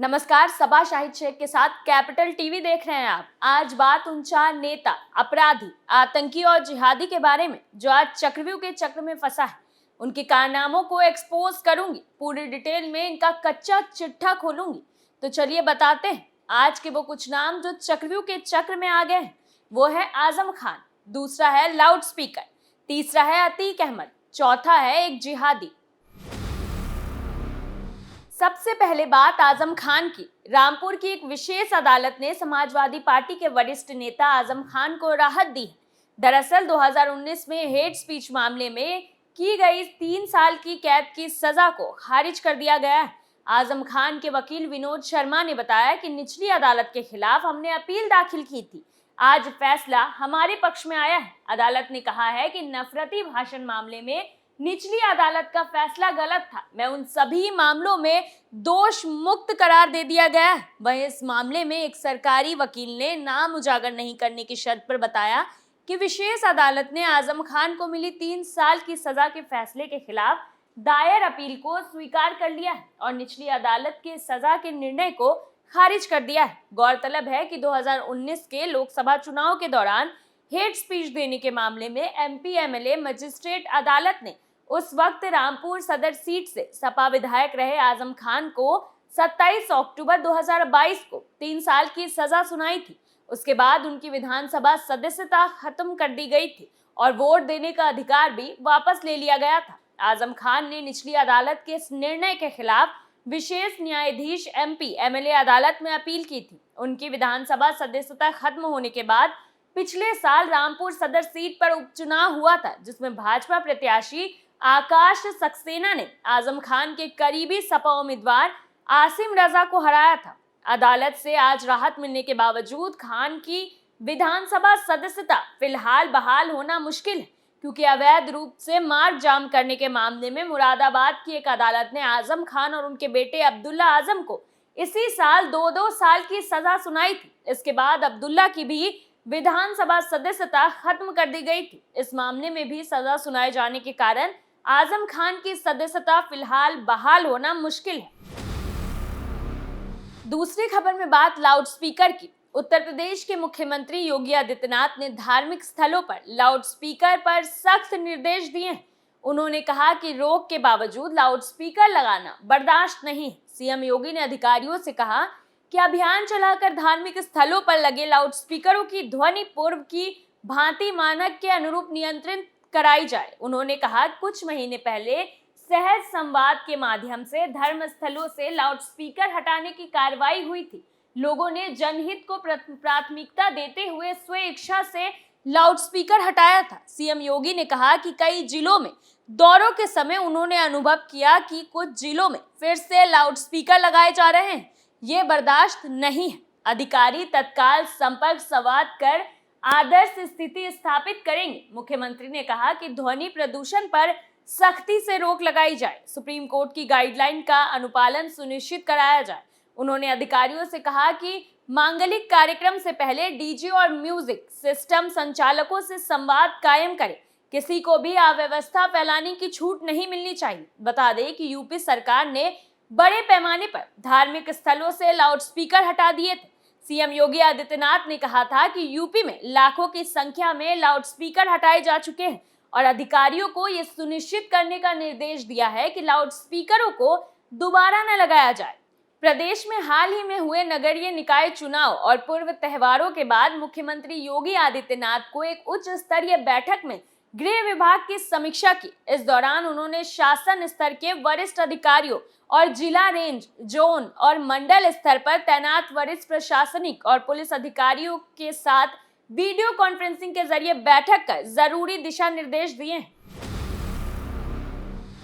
नमस्कार, सबा शाहिद शेख के साथ कैपिटल टीवी देख रहे हैं आप। आज बात उन 4 नेता, अपराधी, आतंकी और जिहादी के बारे में जो आज चक्रव्यूह के चक्र में फंसा है। उनके कारनामों को एक्सपोज करूंगी, पूरी डिटेल में इनका कच्चा चिट्ठा खोलूंगी। तो चलिए बताते हैं आज के वो कुछ नाम जो चक्रव्यूह के चक्र में आ गए हैं। वो है आजम खान, दूसरा है लाउड स्पीकर, तीसरा है अतीक अहमद, चौथा है एक जिहादी। सबसे पहले बात आजम खान की। रामपुर की एक विशेष अदालत ने समाजवादी पार्टी के वरिष्ठ नेता आजम खान को राहत दी। दरअसल 2019 में हेट स्पीच मामले में की गई 3 साल की कैद की सजा को खारिज कर दिया गया है। आजम खान के वकील विनोद शर्मा ने बताया कि निचली अदालत के खिलाफ हमने अपील दाखिल की थी। आज फैसला हमारे पक्ष में आया है। अदालत ने कहा है कि नफरती भाषण मामले में निचली अदालत का फैसला गलत था। मैं उन सभी मामलों में दोष मुक्त करार दे दिया गया है। वहीं इस मामले में एक सरकारी वकील ने नाम उजागर नहीं करने की शर्त पर बताया कि विशेष अदालत ने आजम खान को मिली 3 साल की सजा के फैसले के खिलाफ दायर अपील को स्वीकार कर लिया है और निचली अदालत के सजा के निर्णय को खारिज कर दिया है। गौरतलब है कि 2019 के लोकसभा चुनाव के दौरान हेट स्पीच देने के मामले में एमपी एमएलए मजिस्ट्रेट अदालत ने उस वक्त रामपुर सदर सीट से सपा विधायक रहे आजम खान को 27 अक्टूबर 2022 को 3 साल की सजा सुनाई थी। उसके बाद उनकी विधानसभा सदस्यता खत्म कर दी गई थी और वोट देने का अधिकार भी वापस ले लिया गया था। आजम खान ने निचली अदालत के इस निर्णय के खिलाफ विशेष न्यायाधीश एमपी एमएलए अदालत में अपील की थी। उनकी विधानसभा सदस्यता खत्म होने के बाद पिछले साल रामपुर सदर सीट पर उपचुनाव हुआ था, जिसमें भाजपा प्रत्याशी आकाश सक्सेना ने आजम खान के करीबी सपा उम्मीदवार आसिम रजा को हराया था। अदालत से आज राहत मिलने के बावजूद खान की विधानसभा सदस्यता फिलहाल बहाल होना मुश्किल है, क्योंकि अवैध रूप से मार्ग जाम करने के मामले में मुरादाबाद की एक अदालत ने आजम खान और उनके बेटे अब्दुल्ला आजम को इसी साल 2-2 साल की सजा सुनाई थी। इसके बाद अब्दुल्ला की भी विधानसभा सदस्यता खत्म कर दी गई थी। इस मामले में भी सजा सुनाए जाने के कारण आजम खान की सदस्यता फिलहाल बहाल होना मुश्किल है। दूसरी खबर में बात लाउड स्पीकर की। उत्तर प्रदेश के मुख्यमंत्री योगी आदित्यनाथ ने धार्मिक स्थलों पर लाउड स्पीकर पर सख्त निर्देश दिए हैं। उन्होंने कहा कि रोक के बावजूद लाउड स्पीकर लगाना बर्दाश्त नहीं है। सीएम योगी ने अधिकारियों से कहा कि अभियान चलाकर धार्मिक स्थलों पर लगे लाउड स्पीकरों की ध्वनि पूर्व की भांति मानक के अनुरूप नियंत्रित कराई जाए। उन्होंने कहा कुछ महीने पहले सहज संवाद के माध्यम से धर्म स्थलों से लाउड स्पीकर हटाने की कार्रवाई हुई थी। लोगों ने जनहित को प्राथमिकता देते हुए स्वेच्छा से लाउड स्पीकर हटाया था। सीएम योगी ने कहा कि कई जिलों में दौरों के समय उन्होंने अनुभव किया कि कुछ जिलों में फिर से लाउड स्पीकर लगाए जा रहे हैं। ये बर्दाश्त नहीं है। अधिकारी तत्काल संपर्क संवाद कर आदर्श स्थिति स्थापित करेंगे। मुख्यमंत्री ने कहा कि ध्वनि प्रदूषण पर सख्ती से रोक लगाई जाए, सुप्रीम कोर्ट की गाइडलाइन का अनुपालन सुनिश्चित कराया जाए। उन्होंने अधिकारियों से कहा कि मांगलिक कार्यक्रम से पहले डीजे और म्यूजिक सिस्टम संचालकों से संवाद कायम करें। किसी को भी अव्यवस्था फैलाने की छूट नहीं मिलनी चाहिए। बता दें कि यूपी सरकार ने बड़े पैमाने पर धार्मिक स्थलों से लाउड स्पीकर हटा दिए थे। सीएम योगी आदित्यनाथ ने कहा था कि यूपी में लाखों की संख्या में लाउड स्पीकर हटाए जा चुके हैं और अधिकारियों को यह सुनिश्चित करने का निर्देश दिया है कि लाउड स्पीकरों को दोबारा न लगाया जाए। प्रदेश में हाल ही में हुए नगरीय निकाय चुनाव और पूर्व त्योहारों के बाद मुख्यमंत्री योगी आदित्यनाथ को एक उच्च स्तरीय बैठक में गृह विभाग की समीक्षा की। इस दौरान उन्होंने शासन स्तर के वरिष्ठ अधिकारियों और जिला, रेंज, जोन और मंडल स्तर पर तैनात वरिष्ठ प्रशासनिक और पुलिस अधिकारियों के साथ वीडियो कॉन्फ्रेंसिंग के जरिए बैठक कर जरूरी दिशा निर्देश दिए हैं।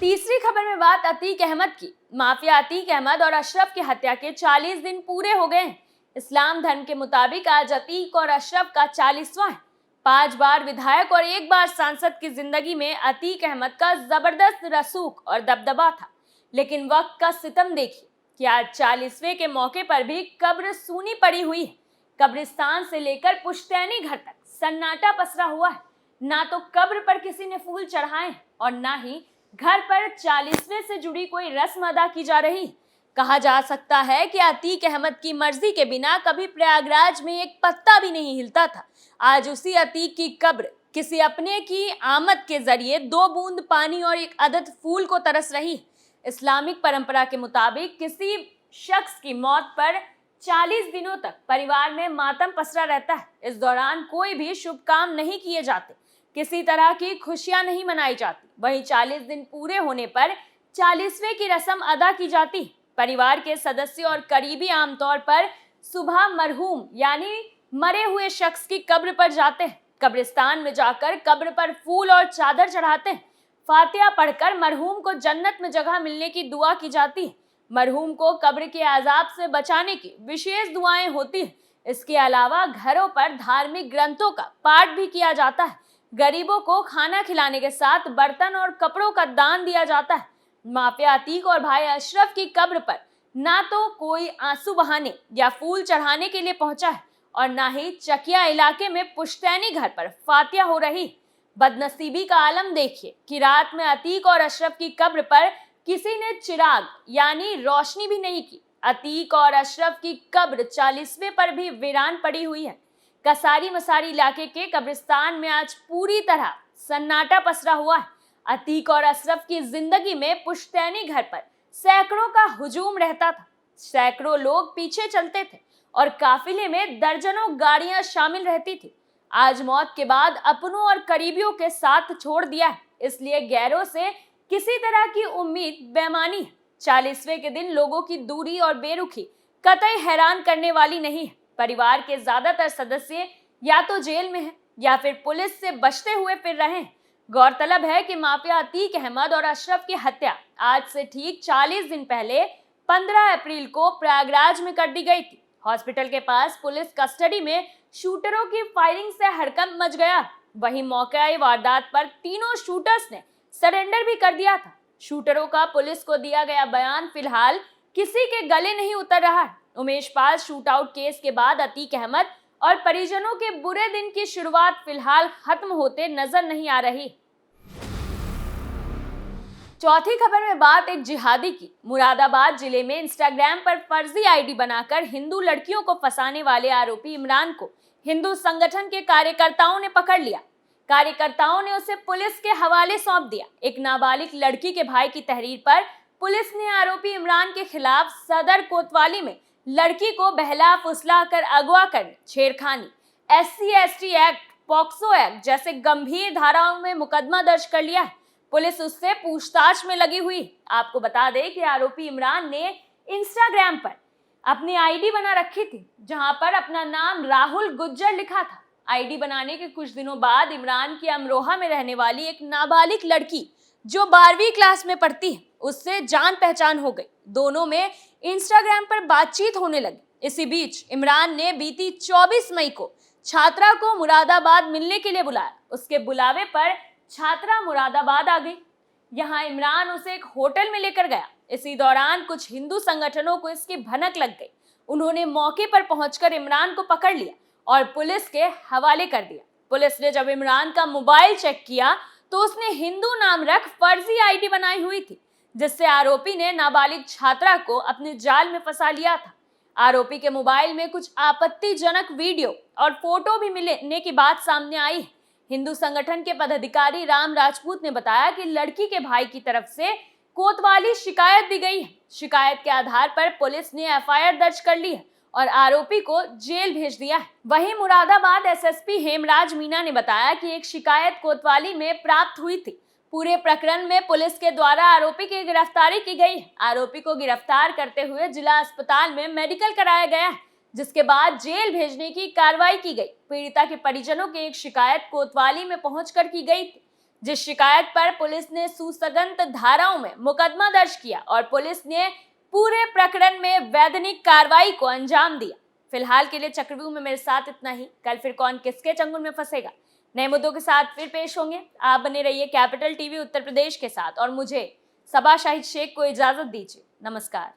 तीसरी खबर में बात अतीक अहमद की। माफिया अतीक अहमद और अशरफ की हत्या के 40 दिन पूरे हो गए हैं। इस्लाम धर्म के मुताबिक आज अतीक और अशरफ का 40वां है। 5 बार विधायक और 1 बार सांसद की जिंदगी में अतीक अहमद का जबरदस्त रसूख और दबदबा था, लेकिन वक्त का सितम देखिए कि आज 40वें के मौके पर भी कब्र सूनी पड़ी हुई है। कब्रिस्तान से लेकर पुश्तैनी घर तक सन्नाटा पसरा हुआ है। ना तो कब्र पर किसी ने फूल चढ़ाए और ना ही घर पर 40वें से जुड़ी कोई रस्म अदा की जा रही। कहा जा सकता है कि अतीक अहमद की मर्जी के बिना कभी प्रयागराज में एक पत्ता भी नहीं हिलता था। आज उसी अतीक की कब्र किसी अपने की आमद के जरिए 2 बूंद पानी और एक अदद फूल को तरस रही है। इस्लामिक परंपरा के मुताबिक किसी शख्स की मौत पर 40 दिनों तक परिवार में मातम पसरा रहता है। इस दौरान कोई भी शुभ काम नहीं किए जाते, किसी तरह की खुशियां नहीं मनाई जाती। वहीं 40 दिन पूरे होने पर 40वें की रस्म अदा की जाती है। परिवार के सदस्य और करीबी आमतौर पर सुबह मरहूम यानी मरे हुए शख्स की कब्र पर जाते हैं। कब्रिस्तान में जाकर कब्र पर फूल और चादर चढ़ाते हैं। फातिहा पढ़कर मरहूम को जन्नत में जगह मिलने की दुआ की जाती है। मरहूम को कब्र के अजाब से बचाने की विशेष दुआएं होती हैं। इसके अलावा घरों पर धार्मिक ग्रंथों का पाठ भी किया जाता है। गरीबों को खाना खिलाने के साथ बर्तन और कपड़ों का दान दिया जाता है। माफिया अतीक और भाई अशरफ की कब्र पर ना तो कोई आंसू बहाने या फूल चढ़ाने के लिए पहुंचा है और ना ही चकिया इलाके में पुश्तैनी घर पर फातिहा हो रही। बदनसीबी का आलम देखिए कि रात में अतीक और अशरफ की कब्र पर किसी ने चिराग यानी रोशनी भी नहीं की। अतीक और अशरफ की कब्र 40वें पर भी वीरान पड़ी हुई है। कसारी मसारी इलाके के कब्रिस्तान में आज पूरी तरह सन्नाटा पसरा हुआ है। अतीक और अशरफ की जिंदगी में पुश्तैनी घर पर सैकड़ों का हुजूम रहता था। सैकड़ों लोग पीछे चलते थे और काफिले में दर्जनों गाड़ियां शामिल रहती थी। आज मौत के बाद अपनों और करीबियों के साथ छोड़ दिया है, इसलिए गैरों से किसी तरह की उम्मीद बेमानी है। 40वें के दिन लोगों की दूरी और बेरुखी कतई हैरान करने वाली नहीं है। परिवार के ज्यादातर सदस्य या तो जेल में हैं या फिर पुलिस से बचते हुए फिर रहे हैं। गौरतलब है कि माफिया अतीक अहमद और अशरफ की हत्या आज से ठीक 40 दिन पहले 15 अप्रैल को प्रयागराज में कर दी गई थी। हॉस्पिटल के पास पुलिस कस्टडी में शूटरों की फायरिंग से हड़कंप मच गया। वहीं मौके वारदात पर तीनों शूटर्स ने सरेंडर भी कर दिया था। शूटरों का पुलिस को दिया गया बयान फिलहाल किसी के गले नहीं उतर रहा है। उमेश पाल शूटआउट केस के बाद अतीक अहमद और परिजनों के बुरे दिन की शुरुआत फिलहाल खत्म होते नजर नहीं आ रही। चौथी खबर में बात एक जिहादी की। मुरादाबाद जिले में इंस्टाग्राम पर फर्जी आईडी बनाकर हिंदू लड़कियों को फंसाने वाले आरोपी इमरान को हिंदू संगठन के कार्यकर्ताओं ने पकड़ लिया। कार्यकर्ताओं ने उसे पुलिस के हवाले सौंप दिया। एक नाबालिग लड़की के भाई की तहरीर पर पुलिस ने आरोपी इमरान के खिलाफ सदर कोतवाली में लड़की को बहला फुसला कर अगवा करने, छेड़खानी, SC/ST एक्ट, पॉक्सो एक्ट जैसे गंभीर धाराओं में मुकदमा दर्ज कर लिया है। पुलिस उससे पूछताछ में लगी हुई। आपको बता दें कि आरोपी इमरान ने इंस्टाग्राम पर अपनी आईडी बना रखी थी, जहां पर अपना नाम राहुल गुज्जर लिखा था। आईडी बनाने के कुछ दिनों बाद इमरान की अमरोहा में रहने वाली एक नाबालिग लड़की जो 12वीं क्लास में पढ़ती है, उससे जान पहचान हो गई। दोनों में इंस्टाग्राम पर बातचीत होने लगी। इसी बीच इमरान ने बीती 24 मई को छात्रा को मुरादाबाद मिलने के लिए बुलाया। उसके बुलावे पर छात्रा मुरादाबाद आ गई। यहाँ इमरान उसे एक होटल में लेकर गया। इसी दौरान कुछ हिंदू संगठनों को इसकी भनक लग गई। उन्होंने मौके पर पहुंचकर इमरान को पकड़ लिया और पुलिस के हवाले कर दिया। पुलिस ने जब इमरान का मोबाइल चेक किया तो उसने हिंदू नाम रख फर्जी आईडी बनाई हुई थी, जिससे आरोपी ने नाबालिग छात्रा को अपने जाल में फंसा लिया था। आरोपी के मोबाइल में कुछ आपत्तिजनक वीडियो और फोटो भी मिलने की बात सामने आई है। हिंदू संगठन के पदाधिकारी राम राजपूत ने बताया कि लड़की के भाई की तरफ से कोतवाली शिकायत दी गई है। शिकायत के आधार पर पुलिस ने FIR दर्ज कर ली है और आरोपी को जेल भेज दिया है। वहीं मुरादाबाद SSP हेमराज मीना ने बताया कि एक शिकायत कोतवाली में प्राप्त हुई थी। पूरे प्रकरण में पुलिस के द्वारा आरोपी की गिरफ्तारी की गई है। आरोपी को गिरफ्तार करते हुए जिला अस्पताल में मेडिकल कराया गया है, जिसके बाद जेल भेजने की कार्रवाई की गई। पीड़िता के परिजनों की एक शिकायत कोतवाली में पहुंचकर की गई थी, जिस शिकायत पर पुलिस ने सुसंगत धाराओं में मुकदमा दर्ज किया और पुलिस ने पूरे प्रकरण में वैधानिक कार्रवाई को अंजाम दिया। फिलहाल के लिए चक्रव्यूह में मेरे साथ इतना ही। कल फिर कौन किसके चंगुल में फंसेगा, नए मुद्दों के साथ फिर पेश होंगे। आप बने रहिए कैपिटल TV उत्तर प्रदेश के साथ और मुझे सबा शाहिद शेख को इजाजत दीजिए। नमस्कार।